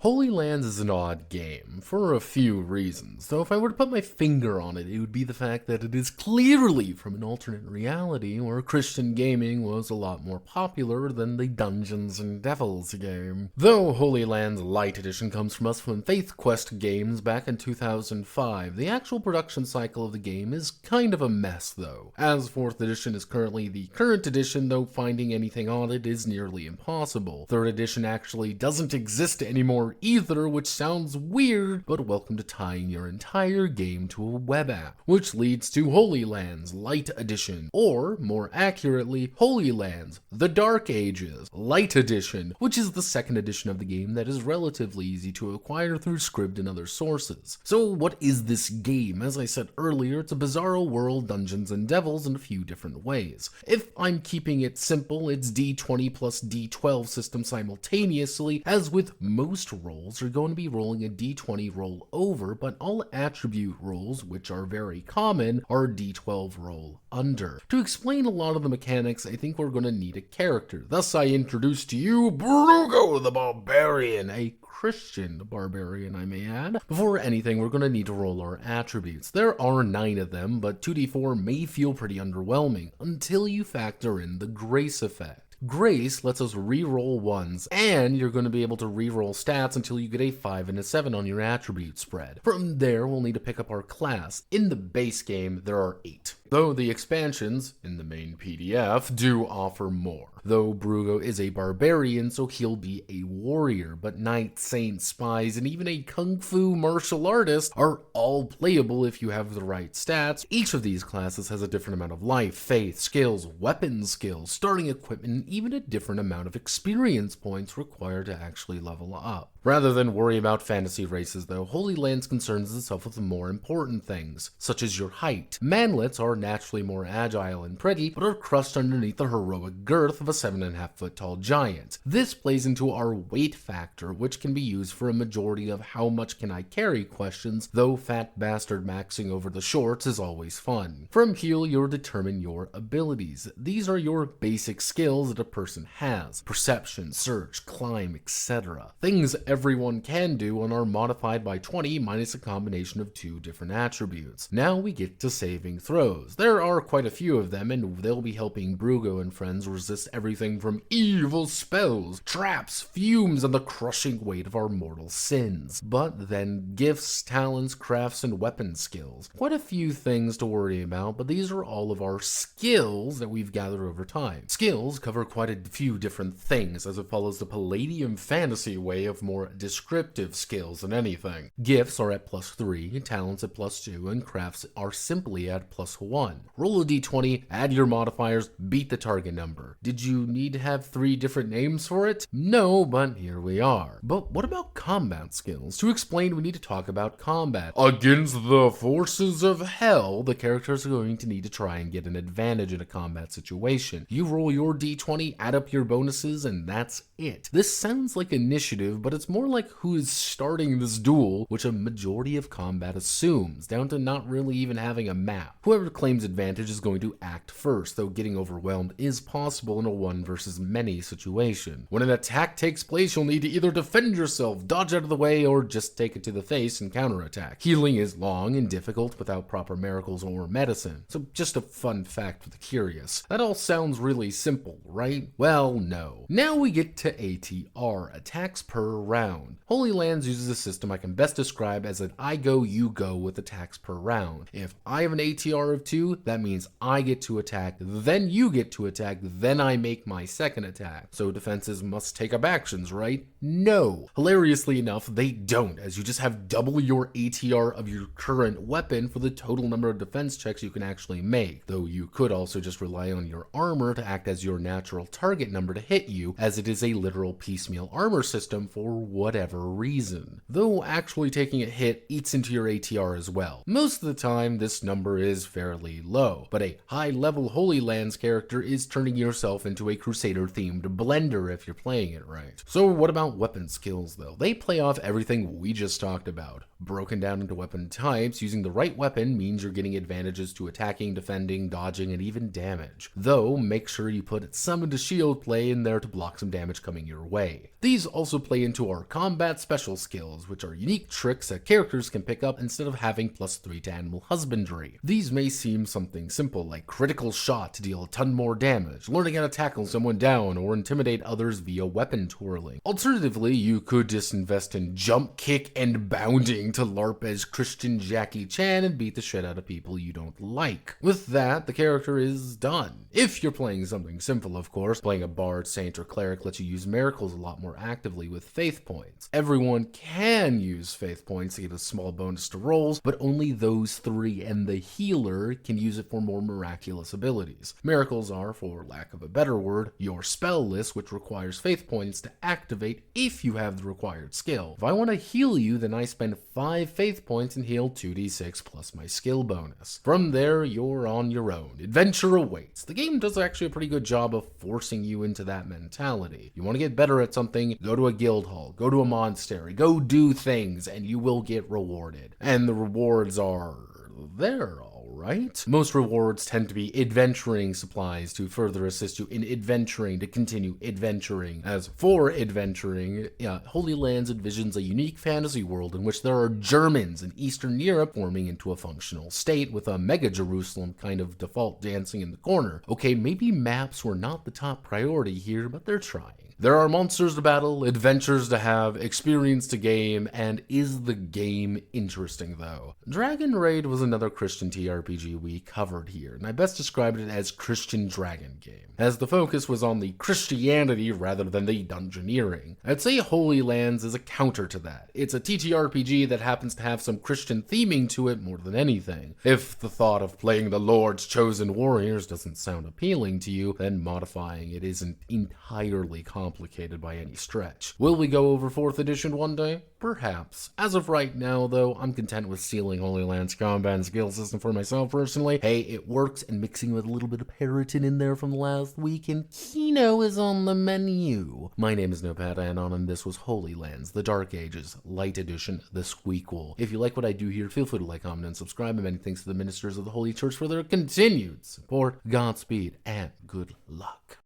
Holy Lands is an odd game, for a few reasons, though if I were to put my finger on it, it would be the fact that it is clearly from an alternate reality where Christian gaming was a lot more popular than the Dungeons and Devils game. Though Holy Lands Light Edition comes from us from Faith Quest Games back in 2005, the actual production cycle of the game is kind of a mess though, as 4th edition is currently the current edition, though finding anything on it is nearly impossible. 3rd edition actually doesn't exist anymore either, which sounds weird, but welcome to tying your entire game to a web app, which leads to Holy Lands Light Edition, or more accurately, Holy Lands The Dark Ages Light Edition, which is the 2nd edition of the game that is relatively easy to acquire through Scribd and other sources. So what is this game? As I said earlier, it's a bizarro world Dungeons and Devils in a few different ways. If I'm keeping it simple, it's D20 plus D12 system simultaneously, as with most rolls are going to be rolling a D20 roll over, but all attribute rolls, which are very common, are D12 roll under. To explain a lot of the mechanics, I think we're going to need a character. Thus I introduce to you Brugo the Barbarian, a Christian barbarian, I may add. Before anything, we're going to need to roll our attributes. There are 9 of them, but 2d4 may feel pretty underwhelming until you factor in the grace effect. Grace lets us re-roll ones, and you're going to be able to re-roll stats until you get a 5 and a 7 on your attribute spread. From there, we'll need to pick up our class. In the base game, there are 8. Though the expansions, in the main PDF, do offer more. Though Brugo is a barbarian, so he'll be a warrior, but knights, saints, spies, and even a kung fu martial artist are all playable if you have the right stats. Each of these classes has a different amount of life, faith, skills, weapon skills, starting equipment, and even a different amount of experience points required to actually level up. Rather than worry about fantasy races though, Holy Lands concerns itself with the more important things, such as your height. Manlets are naturally more agile and pretty, but are crushed underneath the heroic girth of a 7.5 foot tall giant. This plays into our weight factor, which can be used for a majority of how much can I carry questions, though fat bastard maxing over the shorts is always fun. From heal, you'll determine your abilities. These are your basic skills that a person has: perception, search, climb, etc. Things everyone can do and are modified by 20 minus a combination of 2 different attributes. Now we get to saving throws. There are quite a few of them, and they'll be helping Brugo and friends resist everything from evil spells, traps, fumes, and the crushing weight of our mortal sins. But then gifts, talents, crafts, and weapon skills. Quite a few things to worry about, but these are all of our skills that we've gathered over time. Skills cover quite a few different things, as it follows the Palladium fantasy way of more descriptive skills than anything. Gifts are at +3, talents at +2, and crafts are simply at +1. Roll a d20, add your modifiers, beat the target number. Did you need to have 3 different names for it? No, but here we are. But what about combat skills? To explain, we need to talk about combat. Against the forces of hell, the characters are going to need to try and get an advantage in a combat situation. You roll your d20, add up your bonuses, and that's it. This sounds like initiative, but it's more like who is starting this duel, which a majority of combat assumes, down to not really even having a map. Whoever claims advantage is going to act first, though getting overwhelmed is possible in a 1 versus many situation. When an attack takes place, you'll need to either defend yourself, dodge out of the way, or just take it to the face and counterattack. Healing is long and difficult without proper miracles or medicine. So just a fun fact for the curious. That all sounds really simple, right? Well, no. Now we get to ATR, attacks per round. Holy Lands uses a system I can best describe as an I go, you go with attacks per round. If I have an ATR of 2, that means I get to attack, then you get to attack, then I make my second attack. So defenses must take up actions, right? No. Hilariously enough, they don't, as you just have double your ATR of your current weapon for the total number of defense checks you can actually make, though you could also just rely on your armor to act as your natural target number to hit you, as it is a literal piecemeal armor system for whatever reason. Though actually taking a hit eats into your ATR as well. Most of the time, this number is fairly low, but a high-level Holy Lands character is turning yourself into a Crusader-themed blender if you're playing it right. So what about weapon skills though? They play off everything we just talked about. Broken down into weapon types, using the right weapon means you're getting advantages to attacking, defending, dodging, and even damage. Though, make sure you put some and a shield play in there to block some damage coming your way. These also play into our combat special skills, which are unique tricks that characters can pick up instead of having +3 to animal husbandry. These may seem something simple like critical shot to deal a ton more damage, learning how to tackle someone down, or intimidate others via weapon twirling. Alternatively, you could just invest in jump, kick, and bounding to LARP as Christian Jackie Chan and beat the shit out of people you don't like. With that, the character is done. If you're playing something simple, of course, playing a bard, saint, or cleric lets you use miracles a lot more actively with faith points. Everyone can use faith points to get a small bonus to rolls, but only those 3 and the healer can use it for more miraculous abilities. Miracles are, for lack of a better word, your spell list, which requires faith points to activate if you have the required skill. If I want to heal you, then I spend 5 faith points and heal 2d6 plus my skill bonus. From there, you're on your own. Adventure awaits. The game does actually a pretty good job of forcing you into that mentality. You want to get better at something, go to a guild hall, go to a monastery, go do things, and you will get rewarded. And the rewards are there, right? Most rewards tend to be adventuring supplies to further assist you in adventuring to continue adventuring. As for adventuring, Holy Lands envisions a unique fantasy world in which there are Germans in Eastern Europe forming into a functional state with a mega Jerusalem kind of default dancing in the corner. Okay, maybe maps were not the top priority here, but they're trying. There are monsters to battle, adventures to have, experience to game, and is the game interesting though? Dragon Raid was another Christian TRPG we covered here, and I best described it as Christian Dragon game, as the focus was on the Christianity rather than the dungeoneering. I'd say Holy Lands is a counter to that. It's a TTRPG that happens to have some Christian theming to it more than anything. If the thought of playing the Lord's chosen warriors doesn't sound appealing to you, then modifying it isn't entirely complicated by any stretch. Will we go over 4th edition one day? Perhaps. As of right now, though, I'm content with sealing Holy Land's combat and skill system for myself personally. Hey, it works, and mixing with a little bit of Periton in there from last week, and Kino is on the menu. My name is Notepad, and this was Holy Lands, The Dark Ages, Light Edition, The Squeakquel. If you like what I do here, feel free to like, comment, and subscribe, and many thanks to the ministers of the Holy Church for their continued support. Godspeed, and good luck.